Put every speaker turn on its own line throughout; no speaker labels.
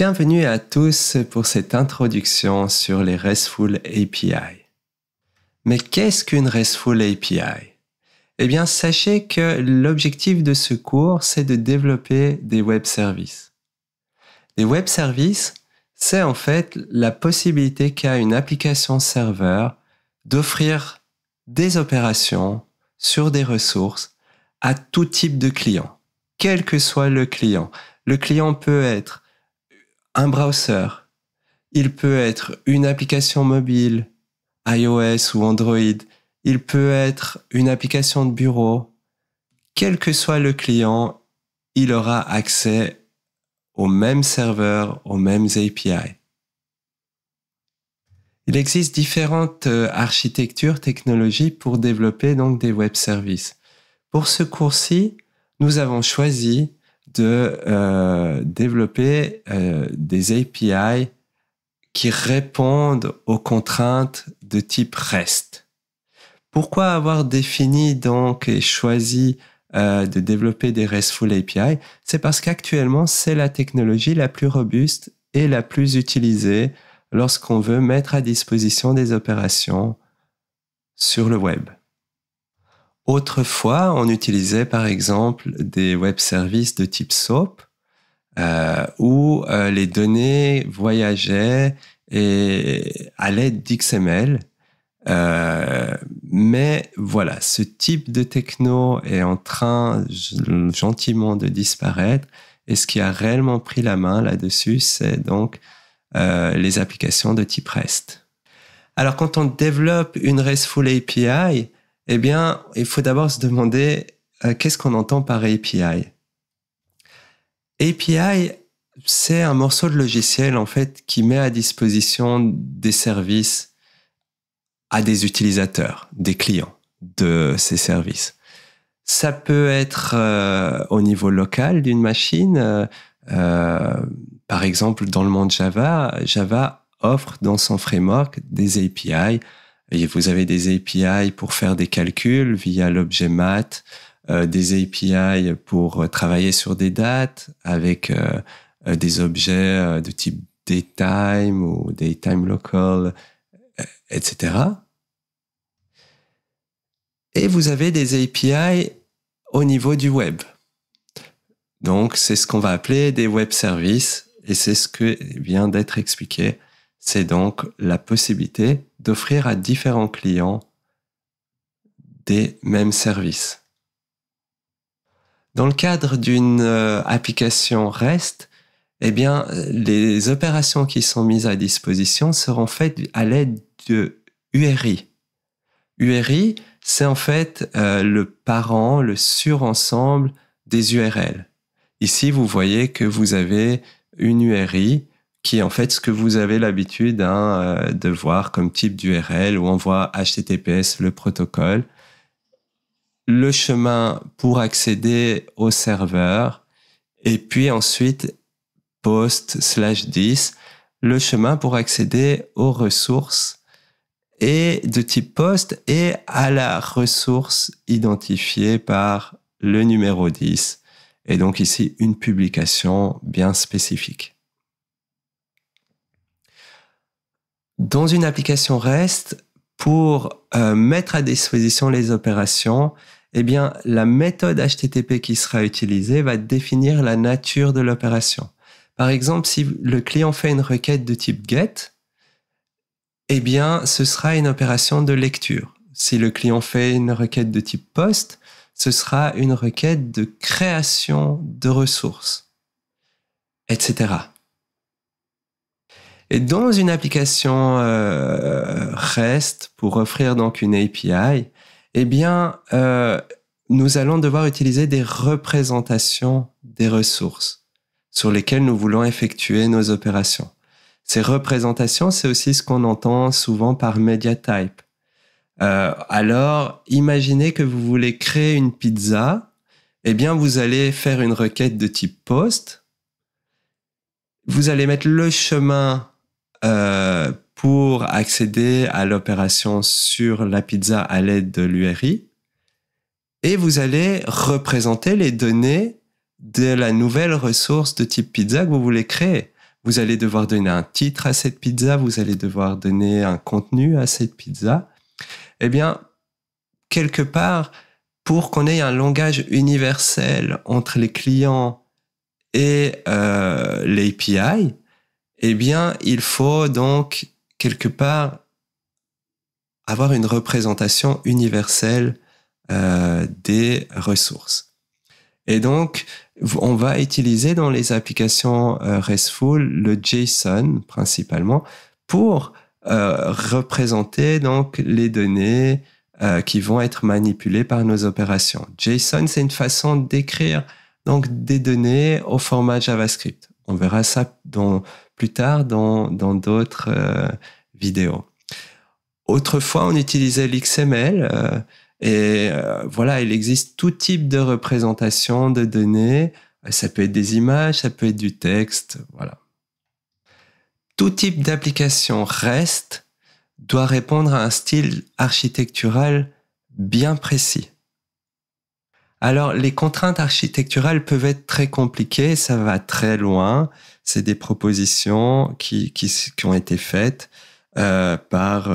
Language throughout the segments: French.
Bienvenue à tous pour cette introduction sur les RESTful API. Mais qu'est-ce qu'une RESTful API? Eh bien, sachez que l'objectif de ce cours, c'est de développer des web services. Les web services, c'est en fait la possibilité qu'a une application serveur d'offrir des opérations sur des ressources à tout type de client, quel que soit le client. Le client peut être un browser, il peut être une application mobile, iOS ou Android, il peut être une application de bureau. Quel que soit le client, il aura accès aux mêmes serveurs, aux mêmes API. Il existe différentes architectures, technologies pour développer donc des web services. Pour ce cours-ci, nous avons choisi de développer des API qui répondent aux contraintes de type REST. Pourquoi avoir défini donc et choisi de développer des RESTful API? C'est parce qu'actuellement, c'est la technologie la plus robuste et la plus utilisée lorsqu'on veut mettre à disposition des opérations sur le web. Autrefois, on utilisait par exemple des web services de type SOAP où les données voyageaient à l'aide d'XML. Mais voilà, ce type de techno est en train gentiment de disparaître et ce qui a réellement pris la main là-dessus, c'est donc les applications de type REST. Alors quand on développe une RESTful API, eh bien, il faut d'abord se demander qu'est-ce qu'on entend par API. API, c'est un morceau de logiciel en fait qui met à disposition des services à des utilisateurs, des clients de ces services. Ça peut être au niveau local d'une machine. Par exemple, dans le monde Java, Java offre dans son framework des API. Et vous avez des API pour faire des calculs via l'objet math, des API pour travailler sur des dates avec des objets de type datetime ou datetime local, etc. Et vous avez des API au niveau du web. Donc, c'est ce qu'on va appeler des web services et c'est ce que vient d'être expliqué. C'est donc la possibilité d'offrir à différents clients des mêmes services. Dans le cadre d'une application REST, eh bien, les opérations qui sont mises à disposition seront faites à l'aide de URI. URI, c'est en fait le parent, le surensemble des URL. Ici, vous voyez que vous avez une URI qui est en fait ce que vous avez l'habitude de voir comme type d'URL où on voit HTTPS, le protocole, le chemin pour accéder au serveur et puis ensuite post/10, le chemin pour accéder aux ressources et de type post et à la ressource identifiée par le numéro 10 et donc ici une publication bien spécifique. Dans une application REST, pour mettre à disposition les opérations, eh bien, la méthode HTTP qui sera utilisée va définir la nature de l'opération. Par exemple, si le client fait une requête de type GET, eh bien, ce sera une opération de lecture. Si le client fait une requête de type POST, ce sera une requête de création de ressources, etc. Et dans une application REST, pour offrir donc une API, eh bien, nous allons devoir utiliser des représentations des ressources sur lesquelles nous voulons effectuer nos opérations. Ces représentations, c'est aussi ce qu'on entend souvent par media type. Alors, imaginez que vous voulez créer une pizza, eh bien, vous allez faire une requête de type POST. Vous allez mettre le chemin pour accéder à l'opération sur la pizza à l'aide de l'URI et vous allez représenter les données de la nouvelle ressource de type pizza que vous voulez créer. Vous allez devoir donner un titre à cette pizza, vous allez devoir donner un contenu à cette pizza. Eh bien, quelque part, pour qu'on ait un langage universel entre les clients et l'API, eh bien, il faut donc quelque part avoir une représentation universelle des ressources. Et donc, on va utiliser dans les applications RESTful le JSON principalement pour représenter donc les données qui vont être manipulées par nos opérations. JSON, c'est une façon d'écrire donc des données au format JavaScript. On verra ça plus tard dans d'autres vidéos. Autrefois, on utilisait l'XML voilà, il existe tout type de représentation de données. Ça peut être des images, ça peut être du texte, voilà. Tout type d'application REST doit répondre à un style architectural bien précis. Alors, les contraintes architecturales peuvent être très compliquées, ça va très loin. C'est des propositions qui ont été faites par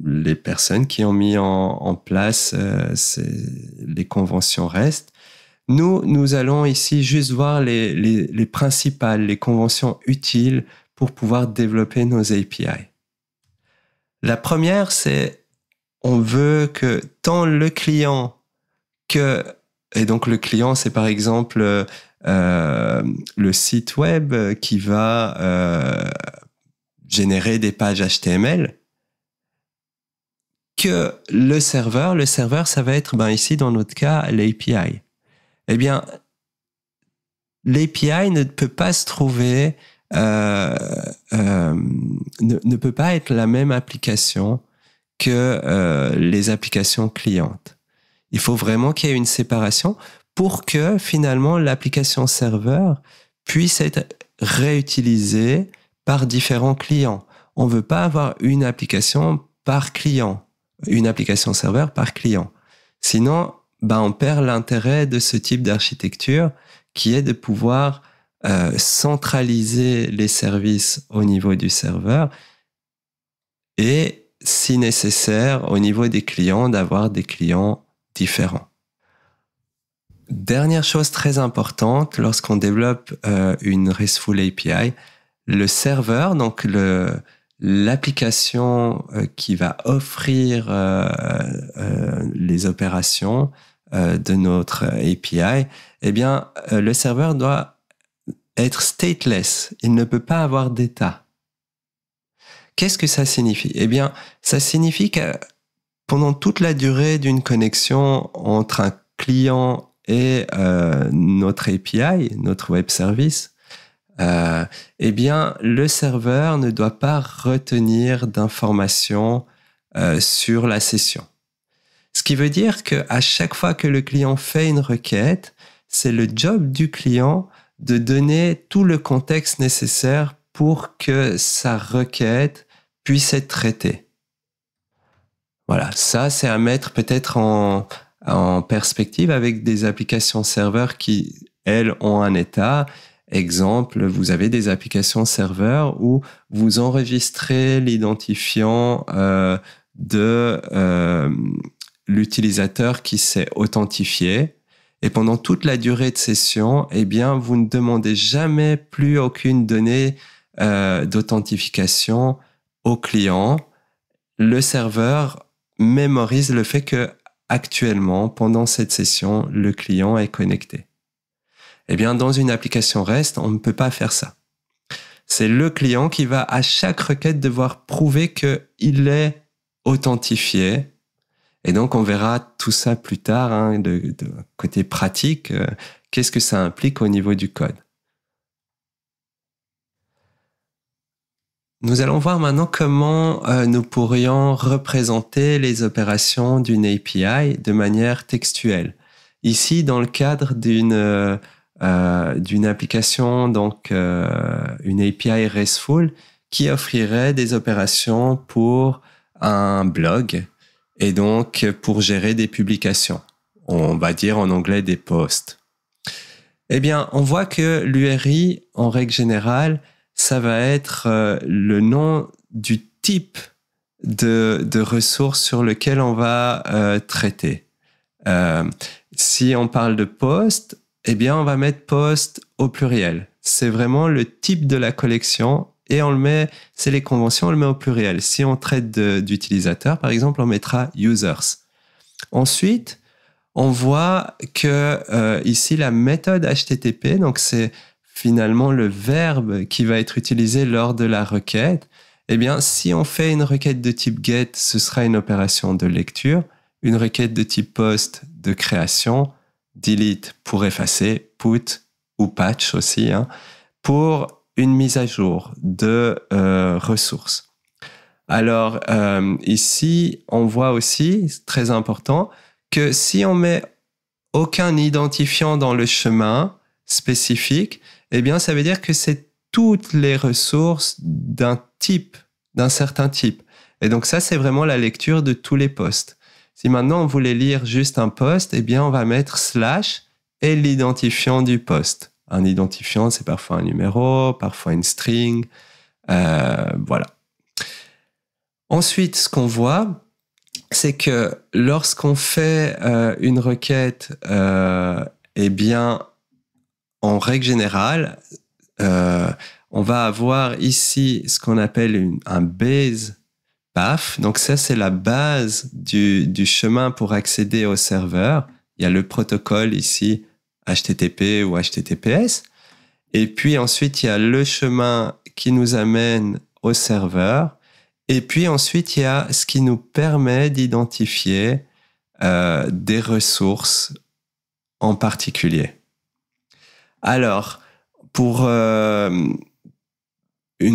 les personnes qui ont mis en place les conventions REST. Nous allons ici juste voir les principales, les conventions utiles pour pouvoir développer nos API. La première, c'est on veut que tant le client et donc le client, c'est par exemple le site web qui va générer des pages HTML, que le serveur, ça va être, ici dans notre cas, l'API. Eh bien, l'API ne peut pas se trouver, ne peut pas être la même application que les applications clientes. Il faut vraiment qu'il y ait une séparation pour que finalement l'application serveur puisse être réutilisée par différents clients. On ne veut pas avoir une application par client, une application serveur par client. Sinon, on perd l'intérêt de ce type d'architecture qui est de pouvoir centraliser les services au niveau du serveur et, si nécessaire, au niveau des clients, d'avoir des clients différents. Dernière chose très importante, lorsqu'on développe une RESTful API, le serveur, donc l'application qui va offrir les opérations de notre API, eh bien, le serveur doit être stateless. Il ne peut pas avoir d'état. Qu'est-ce que ça signifie? Eh bien, ça signifie que pendant toute la durée d'une connexion entre un client et notre API, notre web service, eh bien, le serveur ne doit pas retenir d'informations sur la session. Ce qui veut dire qu'à chaque fois que le client fait une requête, c'est le job du client de donner tout le contexte nécessaire pour que sa requête puisse être traitée. Voilà, ça c'est à mettre peut-être en perspective avec des applications serveurs qui, elles, ont un état. Exemple, vous avez des applications serveurs où vous enregistrez l'identifiant de l'utilisateur qui s'est authentifié. Et pendant toute la durée de session, eh bien, vous ne demandez jamais plus aucune donnée d'authentification au client. Le serveur mémorise le fait que actuellement, pendant cette session, le client est connecté. Eh bien, dans une application REST, on ne peut pas faire ça. C'est le client qui va à chaque requête devoir prouver qu'il est authentifié. Et donc, on verra tout ça plus tard, de côté pratique, qu'est-ce que ça implique au niveau du code. Nous allons voir maintenant comment nous pourrions représenter les opérations d'une API de manière textuelle. Ici, dans le cadre d'une application, donc une API RESTful, qui offrirait des opérations pour un blog et donc pour gérer des publications. On va dire en anglais des posts. Eh bien, on voit que l'URI, en règle générale, ça va être le nom du type de ressources sur lequel on va traiter. Si on parle de post, eh bien, on va mettre post au pluriel. C'est vraiment le type de la collection et on le met, c'est les conventions, on le met au pluriel. Si on traite d'utilisateurs, par exemple, on mettra users. Ensuite, on voit que ici, la méthode HTTP, donc c'est finalement le verbe qui va être utilisé lors de la requête. Eh bien, si on fait une requête de type GET, ce sera une opération de lecture. Une requête de type POST de création, delete pour effacer, put ou patch aussi, pour une mise à jour de ressources. Alors ici, on voit aussi, c'est très important, que si on met aucun identifiant dans le chemin spécifique, eh bien ça veut dire que c'est toutes les ressources d'un certain type. Et donc ça, c'est vraiment la lecture de tous les posts. Si maintenant on voulait lire juste un post, eh bien on va mettre / et l'identifiant du post. Un identifiant, c'est parfois un numéro, parfois une string, voilà. Ensuite, ce qu'on voit, c'est que lorsqu'on fait une requête, eh bien, en règle générale, on va avoir ici ce qu'on appelle un base path. Donc ça, c'est la base du chemin pour accéder au serveur. Il y a le protocole ici, HTTP ou HTTPS. Et puis ensuite, il y a le chemin qui nous amène au serveur. Et puis ensuite, il y a ce qui nous permet d'identifier des ressources en particulier. Alors, pour une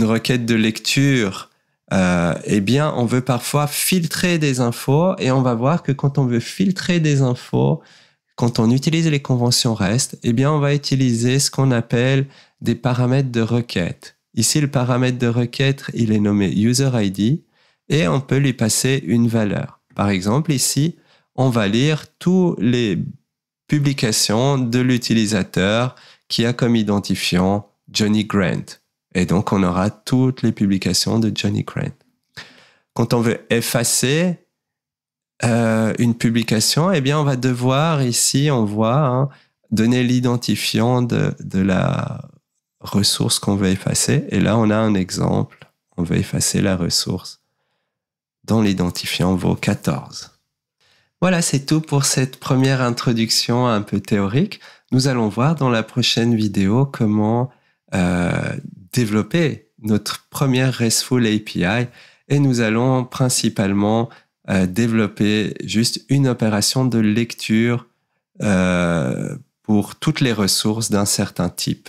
requête de lecture, eh bien, on veut parfois filtrer des infos et on va voir que quand on veut filtrer des infos, quand on utilise les conventions REST, eh bien, on va utiliser ce qu'on appelle des paramètres de requête. Ici, le paramètre de requête, il est nommé UserID et on peut lui passer une valeur. Par exemple, ici, on va lire toutes les publications de l'utilisateur qui a comme identifiant Johnny Grant. Et donc, on aura toutes les publications de Johnny Grant. Quand on veut effacer une publication, eh bien, on va devoir, ici, on voit, donner l'identifiant de la ressource qu'on veut effacer. Et là, on a un exemple. On veut effacer la ressource dont l'identifiant vaut 14. Voilà, c'est tout pour cette première introduction un peu théorique. Nous allons voir dans la prochaine vidéo comment développer notre première RESTful API et nous allons principalement développer juste une opération de lecture pour toutes les ressources d'un certain type.